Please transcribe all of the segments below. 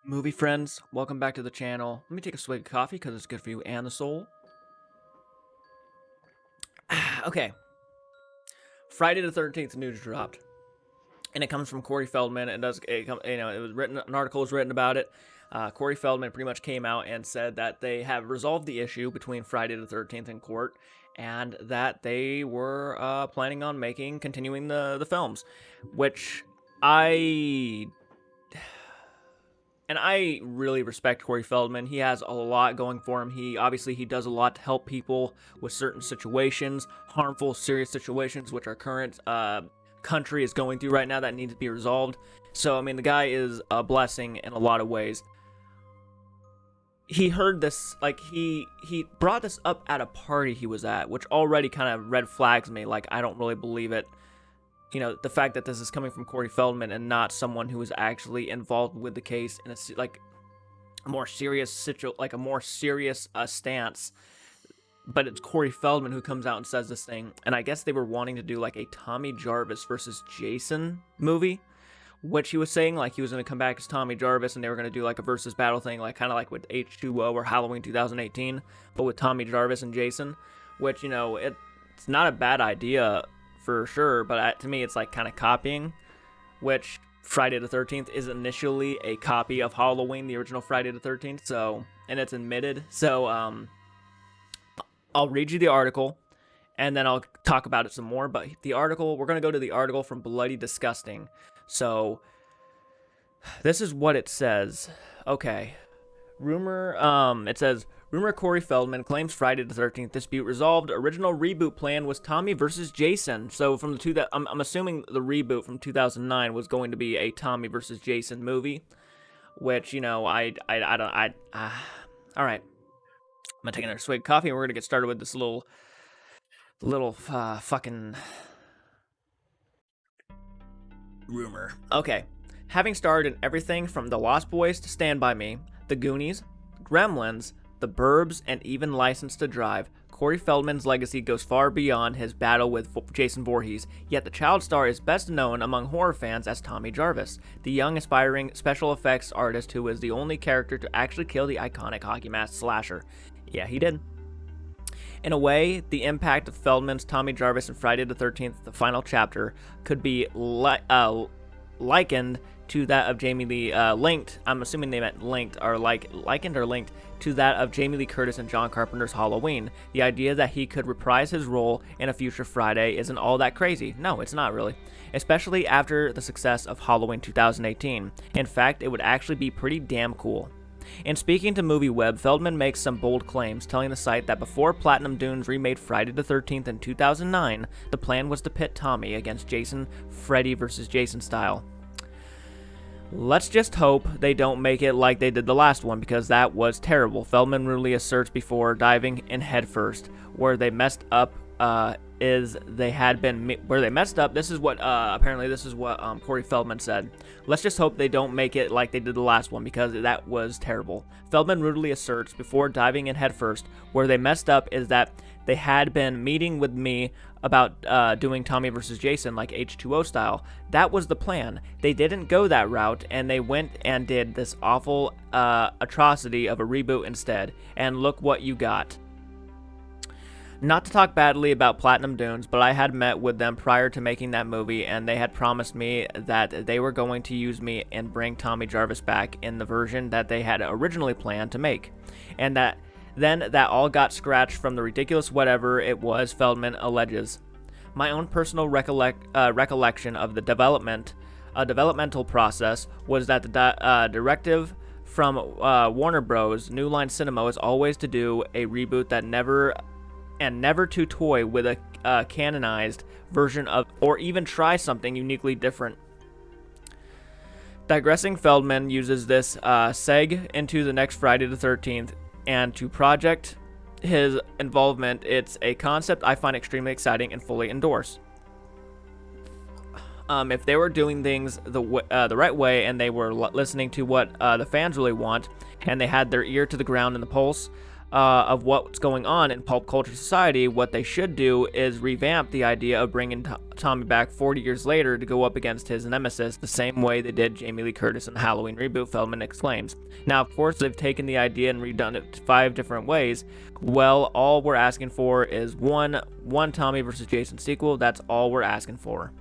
Movie friends, welcome back to the channel. Let me take a swig of coffee because it's good for you and the soul. Okay, Friday the 13th news dropped, and it comes from Corey Feldman. It was written. An article was written about it. Corey Feldman pretty much came out and said that they have resolved the issue between Friday the 13th in court, and that they were planning on continuing the films, which I really respect Corey Feldman. He has a lot going for him. He does a lot to help people with certain situations, harmful, serious situations, which our current country is going through right now that need to be resolved. So, I mean, the guy is a blessing in a lot of ways. He heard this, like, he brought this up at a party he was at, which already kind of red flags me. Like, I don't really believe it. You know, the fact that this is coming from Corey Feldman and not someone who is actually involved with the case in a more serious stance. But it's Corey Feldman who comes out and says this thing. And I guess they were wanting to do like a Tommy Jarvis versus Jason movie, which he was saying like he was going to come back as Tommy Jarvis and they were going to do like a versus battle thing, like kind of like with H2O or Halloween 2018, but with Tommy Jarvis and Jason, which, you know, it's not a bad idea for sure, but to me it's like kind of copying, which Friday the 13th is initially a copy of Halloween, the original Friday the 13th, so, and it's admitted. So I'll read you the article and then I'll talk about it some more. But the article, we're going to go to the article from Bloody Disgusting. So this is what it says. Okay, it says, rumor Corey Feldman claims Friday the 13th dispute resolved. Original reboot plan was Tommy versus Jason. So from I'm assuming the reboot from 2009 was going to be a Tommy versus Jason movie, which, you know, all right. I'm gonna take another swig of coffee and we're gonna get started with this little fucking rumor. Okay. Having starred in everything from The Lost Boys to Stand By Me, The Goonies, Gremlins, The Burbs, and even License to Drive, Corey Feldman's legacy goes far beyond his battle with Jason Voorhees, yet the child star is best known among horror fans as Tommy Jarvis, the young aspiring special effects artist who was the only character to actually kill the iconic hockey mask slasher. Yeah, he did. In a way, the impact of Feldman's Tommy Jarvis and Friday the 13th, the final chapter, could be likened to that of Jamie Lee, I'm assuming they meant likened or linked to that of Jamie Lee Curtis and John Carpenter's Halloween. The idea that he could reprise his role in a future Friday isn't all that crazy. No, it's not really. Especially after the success of Halloween 2018. In fact, it would actually be pretty damn cool. In speaking to MovieWeb, Feldman makes some bold claims, telling the site that before Platinum Dunes remade Friday the 13th in 2009, the plan was to pit Tommy against Jason, Freddy versus Jason style. Let's just hope they don't make it like they did the last one, because that was terrible. Feldman rudely asserts before diving in headfirst. Where they messed up this is what Corey Feldman said. Let's just hope they don't make it like they did the last one, because that was terrible. Feldman rudely asserts before diving in headfirst. Where they messed up is that they had been meeting with me about doing Tommy versus Jason like H2O style. That was the plan. They didn't go that route, and they went and did this awful atrocity of a reboot instead. And look what you got. Not to talk badly about Platinum Dunes, but I had met with them prior to making that movie, and they had promised me that they were going to use me and bring Tommy Jarvis back in the version that they had originally planned to make. And that all got scratched from the ridiculous whatever it was, Feldman alleges. My own personal recollection of the developmental process was that the directive from Warner Bros. New Line Cinema is always to do a reboot that never to toy with a canonized version of, or even try something uniquely different. Digressing, Feldman uses this seg into the next Friday the 13th, and to project his involvement. It's a concept I find extremely exciting and fully endorse. If they were doing things the right way, and they were listening to what the fans really want, and they had their ear to the ground and the pulse of what's going on in pulp culture society, what they should do is revamp the idea of bringing Tommy back 40 years later to go up against his nemesis the same way they did Jamie Lee Curtis in the Halloween reboot, Feldman exclaims. Now, of course, they've taken the idea and redone it 5 different ways. Well, all we're asking for is one Tommy versus Jason sequel. That's all we're asking for.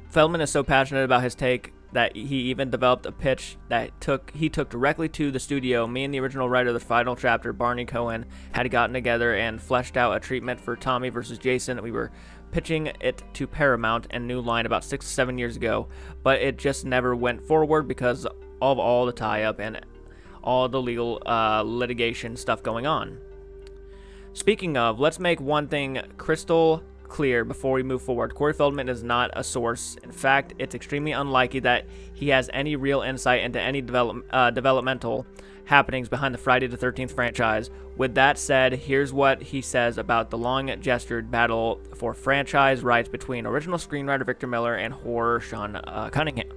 Feldman is so passionate about his take that he even developed a pitch that he took directly to the studio. Me and the original writer of the final chapter, Barney Cohen, had gotten together and fleshed out a treatment for Tommy versus Jason. We were pitching it to Paramount and New Line about 6 or 7 years ago, but it just never went forward because of all the tie-up and all the legal litigation stuff going on. Speaking of, let's make one thing crystal clear before we move forward. Corey Feldman is not a source. In fact, it's extremely unlikely that he has any real insight into any developmental happenings behind the Friday the 13th franchise. With that said, here's what he says about the long-gestured battle for franchise rights between original screenwriter Victor Miller and horror Sean Cunningham.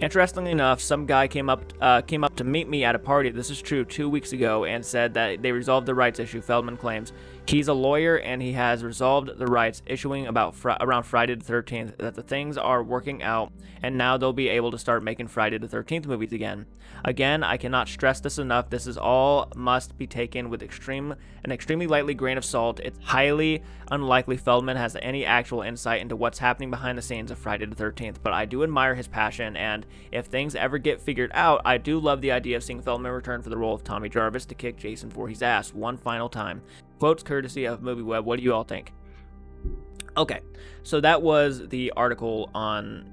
Interestingly enough, some guy came up to meet me at a party, this is true, 2 weeks ago, and said that they resolved the rights issue. Feldman claims he's a lawyer and he has resolved the rights issuing about around Friday the 13th, that the things are working out, and now they'll be able to start making Friday the 13th movies again. Again, I cannot stress this enough. This is all must be taken with an extremely lightly grain of salt. It's highly unlikely Feldman has any actual insight into what's happening behind the scenes of Friday the 13th, but I do admire his passion, and if things ever get figured out, I do love the idea of seeing Feldman return for the role of Tommy Jarvis to kick Jason for his ass one final time. Quotes courtesy of MovieWeb. What do you all think? Okay, so that was the article on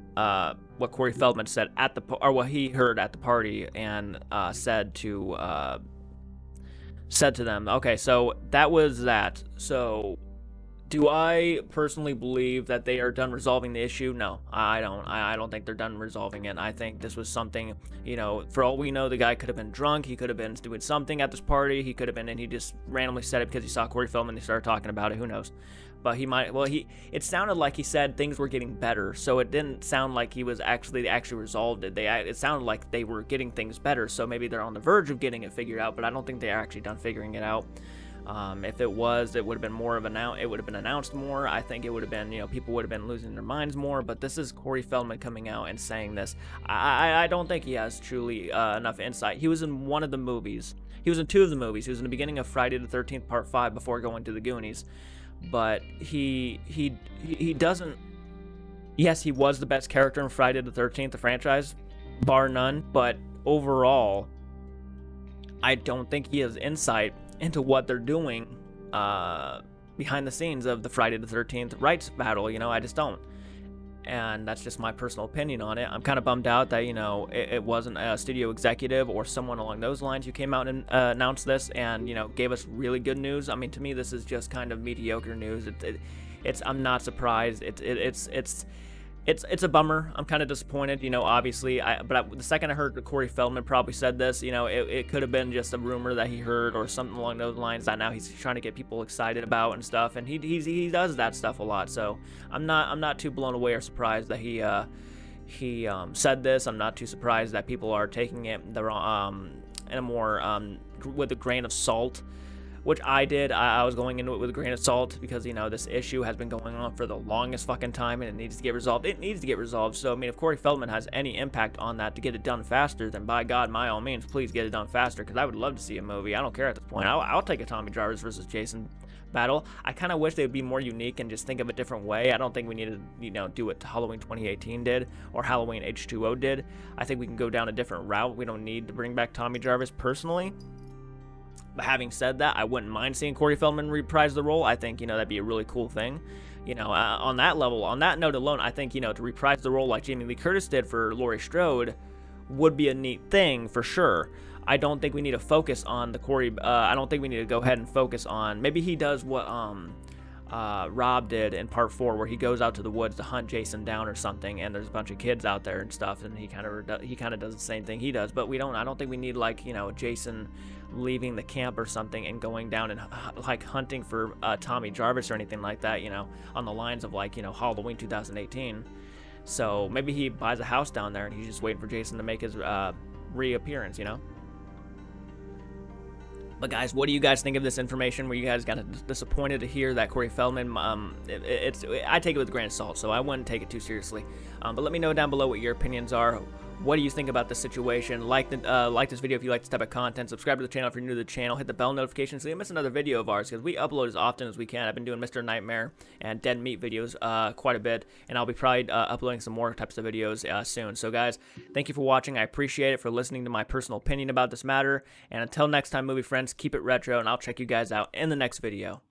what Corey Feldman said at the or what he heard at the party and said to them. Okay, so that was that. So, do I personally believe that they are done resolving the issue? No, I don't. I don't think they're done resolving it. I think this was something, for all we know, the guy could have been drunk. He could have been doing something at this party. He could have been, and he just randomly said it because he saw Corey Feldman and they started talking about it. Who knows? But it sounded like he said things were getting better, so it didn't sound like they actually resolved it. It sounded like they were getting things better, so maybe they're on the verge of getting it figured out, but I don't think they're actually done figuring it out. If it was, it would have been more of it would have been announced more. I think it would have been, people would have been losing their minds more, but this is Corey Feldman coming out and saying this. I don't think he has truly enough insight. He was in one of the movies. He was in 2 of the movies. He was in the beginning of Friday the 13th Part 5 before going to the Goonies. But he doesn't. Yes, he was the best character in Friday the 13th, the franchise, bar none. But overall, I don't think he has insight into what they're doing behind the scenes of the Friday the 13th rights battle. I just don't. And that's just my personal opinion on it. I'm kind of bummed out that, it wasn't a studio executive or someone along those lines who came out and announced this and, gave us really good news. I mean, to me, this is just kind of mediocre news. I'm not surprised. It's a bummer. I'm kind of disappointed, obviously. But the second I heard that Corey Feldman probably said this, it could have been just a rumor that he heard or something along those lines that now he's trying to get people excited about and stuff. And he does that stuff a lot. So I'm not too blown away or surprised that he said this. I'm not too surprised that people are taking it the wrong, in a more with a grain of salt. Which I did. I was going into it with a grain of salt because, this issue has been going on for the longest fucking time and it needs to get resolved. It needs to get resolved. So, I mean, if Corey Feldman has any impact on that to get it done faster, then by God, by all means, please get it done faster because I would love to see a movie. I don't care at this point. I'll take a Tommy Jarvis versus Jason battle. I kind of wish they would be more unique and just think of a different way. I don't think we need to, do what Halloween 2018 did or Halloween H2O did. I think we can go down a different route. We don't need to bring back Tommy Jarvis personally. But having said that, I wouldn't mind seeing Corey Feldman reprise the role. I think, that'd be a really cool thing. On that level, on that note alone, I think, to reprise the role like Jamie Lee Curtis did for Laurie Strode would be a neat thing for sure. I don't think we need to focus on the Corey. I don't think we need to go ahead and focus on. Maybe he does what Rob did in Part 4, where he goes out to the woods to hunt Jason down or something, and there's a bunch of kids out there and stuff, and he kind of does the same thing he does. But I don't think we need Jason leaving the camp or something and going down and hunting for Tommy Jarvis or anything like that. On the lines of Halloween 2018. So maybe he buys a house down there and he's just waiting for Jason to make his reappearance. But guys, what do you guys think of this information? Were you guys kind of disappointed to hear that Corey Feldman? I take it with a grain of salt, so I wouldn't take it too seriously. But let me know down below what your opinions are. What do you think about this situation? Like this video if you like this type of content. Subscribe to the channel if you're new to the channel. Hit the bell notification so you don't miss another video of ours, because we upload as often as we can. I've been doing Mr. Nightmare and Dead Meat videos quite a bit, and I'll be probably uploading some more types of videos soon. So guys, thank you for watching. I appreciate it, for listening to my personal opinion about this matter. And until next time, movie friends, keep it retro, and I'll check you guys out in the next video.